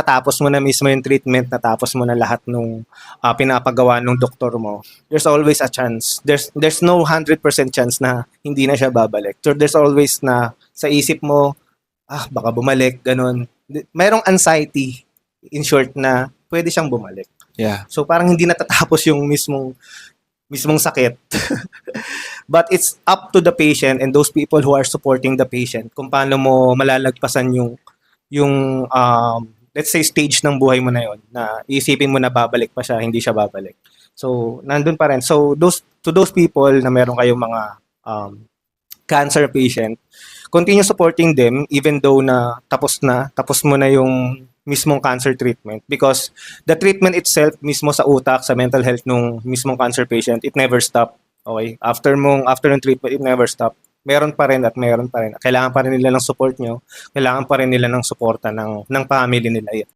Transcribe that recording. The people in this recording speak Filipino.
natapos mo na mismo yung treatment, natapos mo na lahat nung pinapagawa ng doktor mo, there's always a chance. There's no 100% chance na hindi na siya babalik. So there's always na sa isip mo, baka bumalik, ganun. Mayroong anxiety, in short, na pwede siyang bumalik. Yeah. So parang hindi natatapos yung mismong sakit. But it's up to the patient and those people who are supporting the patient kung paano mo malalagpasan yung let's say stage ng buhay mo na yon na isipin mo na babalik pa siya, hindi siya babalik. So nandun pa rin. So to those people na meron kayong mga cancer patient, continue supporting them even though na tapos mo na yung mismong cancer treatment, because the treatment itself mismo sa utak, sa mental health nung mismong cancer patient, it never stop. Okay? After ng treatment, it never stop. Meron pa rin. Kailangan pa rin nila ng support nyo. Kailangan pa rin nila ng suporta ng family nila.